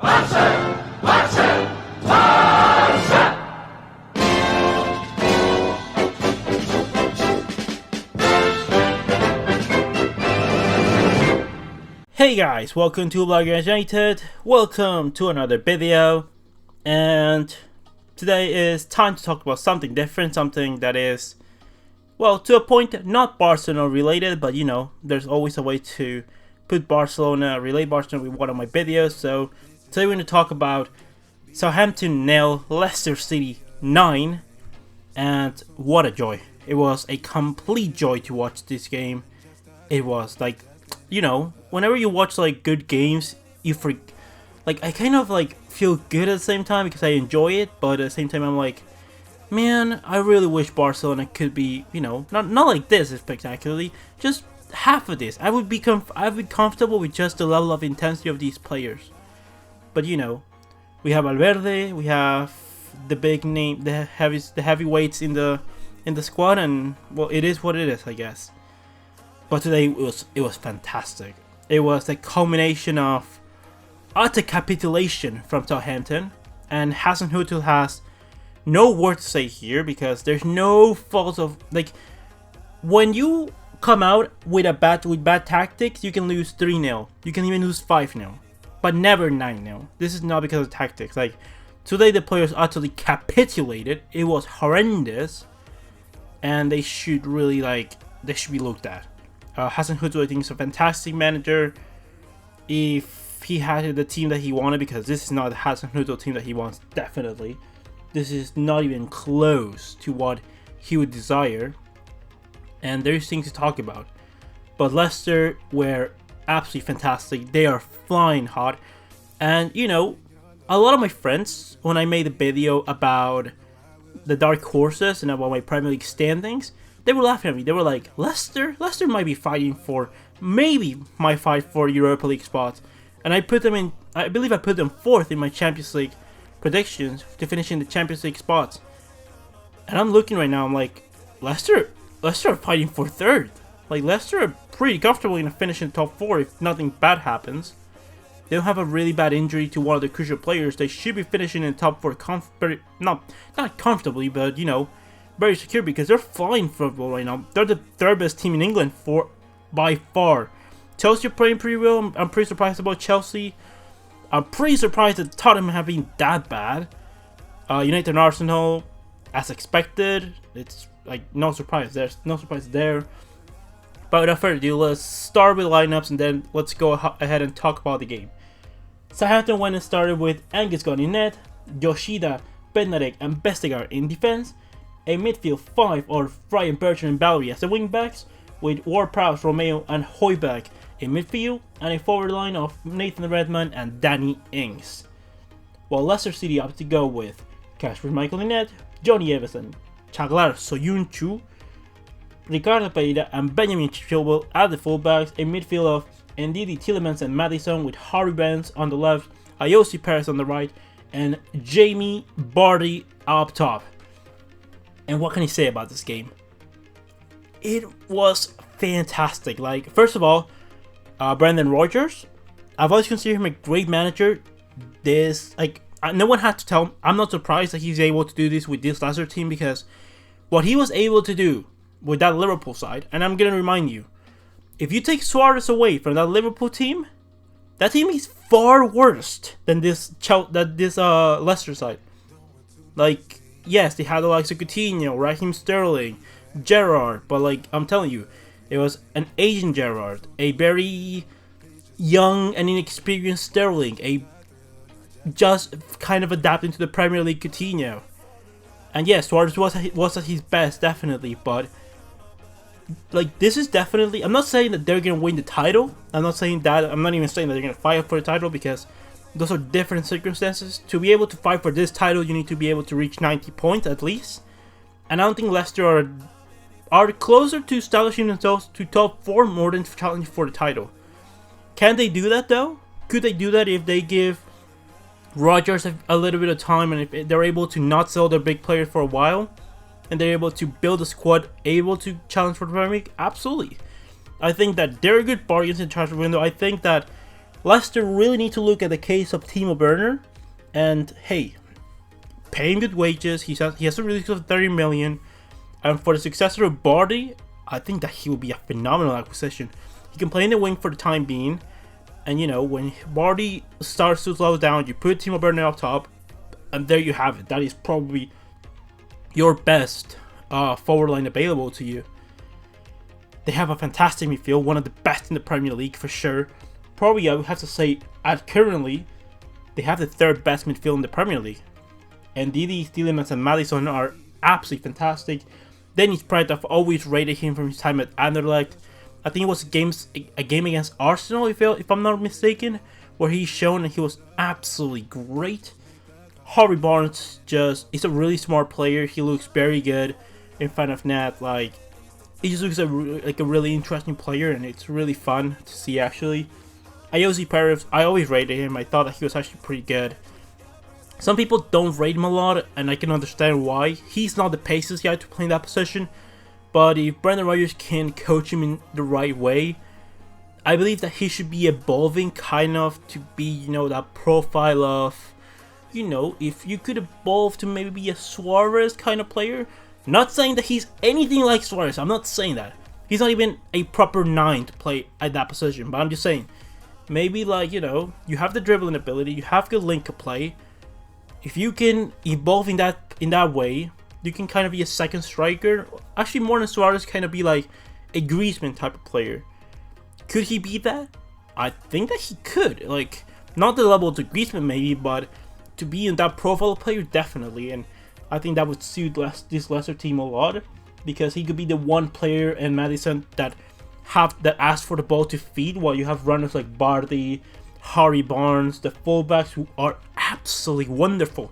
Hey guys, welcome to Bloggers United. Welcome to another video, and today is time to talk about something different, something that is, well, to a point not Barcelona related, but you know, there's always a way to relate Barcelona with one of my videos. So today we're going to talk about Southampton 0, Leicester City 9, and what a joy. It was a complete joy to watch this game. It was like, you know, whenever you watch like good games, I kind of like feel good at the same time because I enjoy it, but at the same time I'm like, man, I really wish Barcelona could be, you know, not like this spectacularly, just half of this. I would be comfortable with just the level of intensity of these players. But you know, we have Valverde, we have the big name, the heavyweights in the squad, and well, it is what it is, I guess. But today it was fantastic. It was a culmination of utter capitulation from Southampton, and Hasenhüttl has no word to say here because there's no fault of, like, when you come out with bad tactics, you can lose 3-0. You can even lose 5-0, but never 9-0. This is not because of tactics. Like, today the players utterly capitulated. It was horrendous, and they should be looked at. Hasenhüttl, I think, is a fantastic manager if he had the team that he wanted, because this is not the Hasenhüttl team that he wants, definitely. This is not even close to what he would desire, and there's things to talk about. But Leicester were absolutely fantastic. They are flying hot, and you know, a lot of my friends, when I made a video about the dark horses and about my Premier League standings, they were laughing at me. They were like, Leicester might be fighting for, maybe might fight for Europa League spots. And I believe I put them 4th in my Champions League predictions to finish in the Champions League spots. And I'm looking right now, I'm like, Leicester are fighting for 3rd. Like, Leicester are pretty comfortably going to finish in the top 4 if nothing bad happens. They don't have a really bad injury to one of the crucial players. They should be finishing in the top 4 not comfortably, but you know, very secure, because they're flying football right now. They're the 3rd best team in England by far. Chelsea are playing pretty well. I'm pretty surprised about Chelsea. I'm pretty surprised that Tottenham have been that bad. United and Arsenal, as expected. It's like no surprise. There's no surprise there. But without further ado, let's start with lineups and then let's go ahead and talk about the game. Southampton went and started with Angus Gunn in net, Yoshida, Bednarek and Bestegar in defense. A midfield 5 of Brian Bertrand and Ballery as the wingbacks, with Ward-Prowse, Romeo and Højbjerg in midfield, and a forward line of Nathan Redmond and Danny Ings. While Leicester City opted to go with Kasper Michael in net, Johnny Evans, Çağlar Söyüncü, Ricardo Pereira and Benjamin Chilwell at the fullbacks, a midfield of Ndidi, Tielemans and Maddison, with Harvey Barnes on the left, Ayosi Perez on the right, and Jamie Vardy up top. And what can I say about this game? It was fantastic. Like, first of all, Brendan Rodgers, I've always considered him a great manager. No one had to tell him. I'm not surprised that he's able to do this with this Leicester team, because what he was able to do with that Liverpool side, and I'm going to remind you, if you take Suarez away from that Liverpool team, that team is far worse than this Leicester side. Like, yes, they had the likes of Coutinho, Raheem Sterling, Gerrard, but like, I'm telling you, it was an Asian Gerrard, a very young and inexperienced Sterling, just kind of adapting to the Premier League Coutinho. And yes, Suarez was at his best, definitely, but like, this is definitely, I'm not saying that they're going to win the title. I'm not even saying that they're going to fight for the title, because those are different circumstances. To be able to fight for this title, you need to be able to reach 90 points at least. And I don't think Leicester are closer to establishing themselves to top 4 more than challenging for the title. Can they do that though? Could they do that if they give Rodgers a little bit of time, and if they're able to not sell their big players for a while, and they're able to build a squad able to challenge for the Premier League? Absolutely. I think that they're good bargains in transfer window. I think that Leicester really need to look at the case of Timo Werner, and hey, pay him good wages. He has a release of 30 million, and for the successor of Vardy, I think that he will be a phenomenal acquisition. He can play in the wing for the time being, and you know, when Vardy starts to slow down, you put Timo Werner up top, and there you have it. That is probably your best forward line available to you. They have a fantastic midfield, one of the best in the Premier League for sure. Probably, I would have to say, currently, they have the third best midfield in the Premier League. And Didi, Tielemans, and Maddison are absolutely fantastic. Dennis Praet, I've always rated him from his time at Anderlecht. I think it was a game against Arsenal, if I'm not mistaken, where he's shown that he was absolutely great. Harvey Barnes is a really smart player. He looks very good in front of net. Like, he just looks like a really interesting player, and it's really fun to see actually. Perez, I always rated him. I thought that he was actually pretty good. Some people don't rate him a lot, and I can understand why. He's not the paces guy to play in that position, but if Brendan Rodgers can coach him in the right way, I believe that he should be evolving kind of to be, you know, that profile of, you know, if you could evolve to maybe be a Suarez kind of player. Not saying that he's anything like Suarez, I'm not saying that. He's not even a proper 9 to play at that position, but I'm just saying, maybe like, you know, you have the dribbling ability, you have good link of play. If you can evolve in that way, you can kind of be a second striker. Actually, more than Suarez, kind of be like a Griezmann type of player. Could he be that? I think that he could. Like, not the level to Griezmann maybe, but to be in that profile player, definitely. And I think that would suit this Leicester team a lot, because he could be the one player in Maddison that asks for the ball to feed, while you have runners like Vardy, Harvey Barnes, the fullbacks who are absolutely wonderful.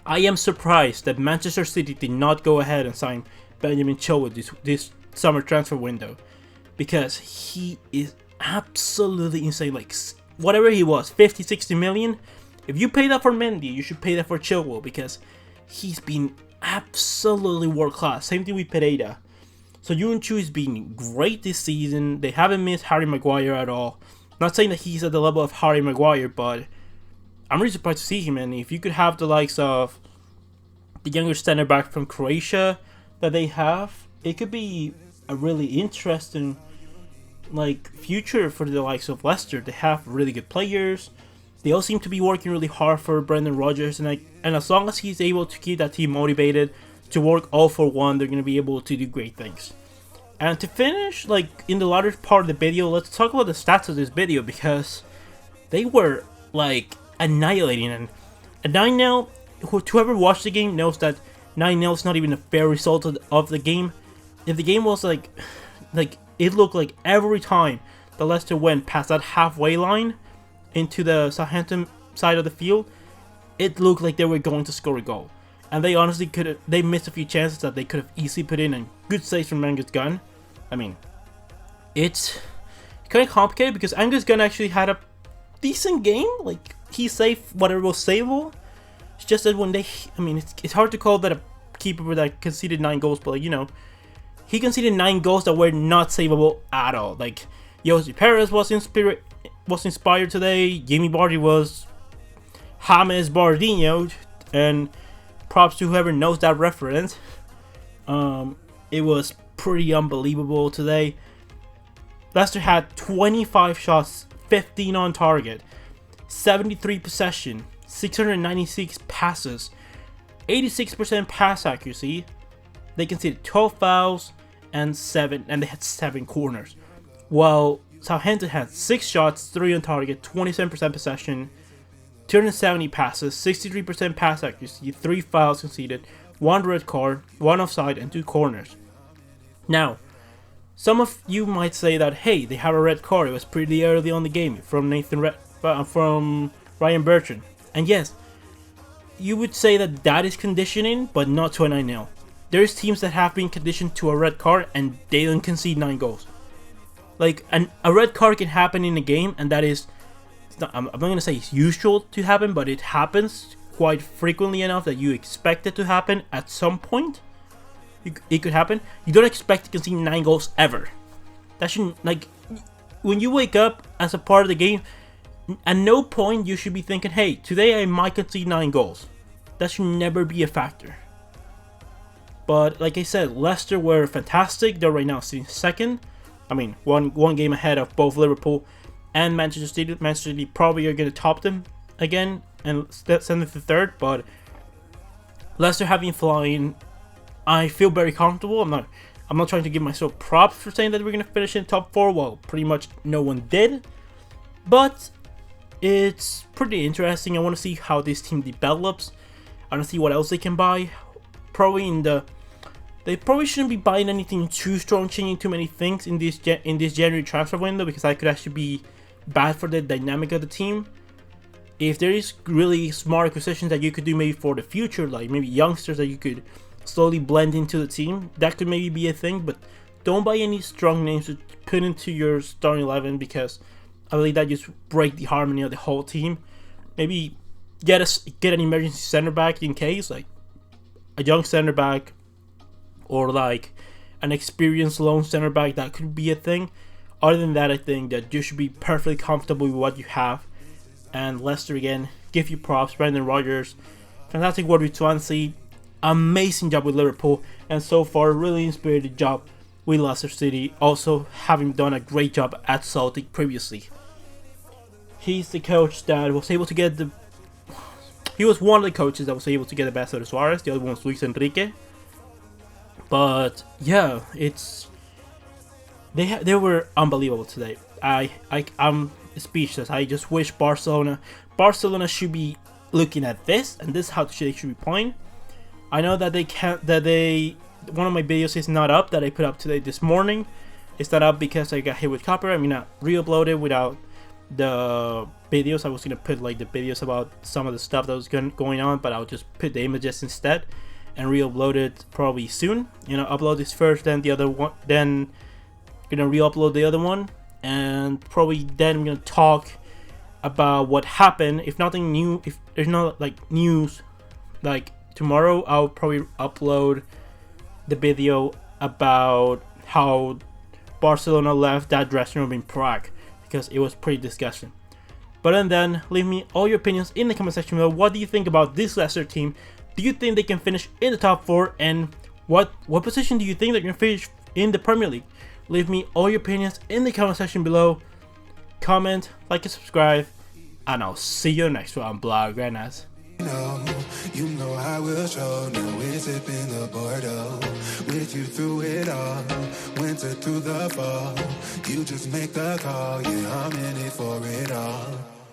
I am surprised that Manchester City did not go ahead and sign Benjamin Chilwell this summer transfer window, because he is absolutely insane. Like, whatever he was, 50-60 million. If you pay that for Mendy, you should pay that for Chilwell, because he's been absolutely world class. Same thing with Pereira. So Yunchu has been great this season. They haven't missed Harry Maguire at all. Not saying that he's at the level of Harry Maguire, but I'm really surprised to see him. And if you could have the likes of the younger center back from Croatia that they have, it could be a really interesting future for the likes of Leicester. They have really good players. They all seem to be working really hard for Brendan Rodgers, and as long as he's able to keep that team motivated to work all for one, they're going to be able to do great things. And to finish, in the latter part of the video, let's talk about the stats of this video, because they were annihilating. And 9-0, whoever watched the game knows that 9-0 is not even a fair result of the game. If the game was it looked like every time the Leicester went past that halfway line into the Southampton side of the field, it looked like they were going to score a goal. And they honestly they missed a few chances that they could have easily put in, and good saves from Angus Gunn. I mean, it's kind of complicated, because Angus Gunn actually had a decent game. He saved whatever was savable. It's just that when it's hard to call that a keeper that conceded 9 goals, but he conceded 9 goals that were not savable at all. Perez was inspired today. Jamie Vardy was James Bardinho, and props to whoever knows that reference. It was pretty unbelievable today. Leicester had 25 shots, 15 on target, 73 possession, 696 passes, 86% pass accuracy. They conceded 12 fouls and they had 7 corners. While Southampton had 6 shots, 3 on target, 27% possession, 270 passes, 63% pass accuracy, 3 fouls conceded, 1 red card, 1 offside, and 2 corners. Now, some of you might say that, hey, they have a red card. It was pretty early on the game from from Ryan Bertrand. And yes, you would say that is conditioning, but not to a 9-0. There's teams that have been conditioned to a red card and they don't concede 9 goals. A red card can happen in a game, and that is, I'm not going to say it's usual to happen, but it happens quite frequently enough that you expect it to happen at some point. It could happen. You don't expect to concede 9 goals ever. That shouldn't, when you wake up as a part of the game, at no point you should be thinking, hey, today I might concede 9 goals. That should never be a factor. But like I said, Leicester were fantastic. They're right now sitting second. I mean, one game ahead of both Liverpool and Manchester City. Manchester City probably are going to top them again and send them to third. But Leicester have been flying. I feel very comfortable. I'm not trying to give myself props for saying that we're going to finish in top 4. Well, pretty much no one did. But it's pretty interesting. I want to see how this team develops. I want to see what else they can buy. They probably shouldn't be buying anything too strong, changing too many things in this January transfer window, because that could actually be bad for the dynamic of the team. If there is really smart acquisitions that you could do maybe for the future, like maybe youngsters that you could slowly blend into the team, that could maybe be a thing. But don't buy any strong names to put into your starting 11, because I believe that just break the harmony of the whole team. Maybe get an emergency center back in case, like a young center back or like an experienced lone center back. That could be a thing. Other than that, I think that you should be perfectly comfortable with what you have. And Leicester, again, give you props. Brendan Rodgers, fantastic work with Swansea, amazing job with Liverpool, and so far really inspirited job with Leicester City, also having done a great job at Celtic previously. He's the coach that was able to get he was one of the coaches that was able to get the best out of Suarez. The other one was Luis Enrique. But yeah, they were unbelievable today. I'm speechless. I just wish Barcelona should be looking at this, and this is how they should be playing. I know that one of my videos is not up that I put up today this morning. It's not up because I got hit with copyright. I mean, not re-uploaded without the videos. I was gonna put like the videos about some of the stuff that was going on, but I'll just put the images instead and re-upload it probably soon. Upload this first, then the other one, then gonna re-upload the other one, and probably then I'm gonna talk about what happened. If nothing new, if there's not like news, like tomorrow I'll probably upload the video about how Barcelona left that dressing room in Prague, because it was pretty disgusting. But then leave me all your opinions in the comment section below. What do you think about this Leicester team? Do you think they can finish in the top 4? And what position do you think they're going to finish in the Premier League? Leave me all your opinions in the comment section below. Comment, like, and subscribe. And I'll see you next one, Blaugranas. You know I will show. Now we're sipping the Bordeaux. With you through it all. Winter through the fall. You just make the call. Yeah, I'm in it for it all.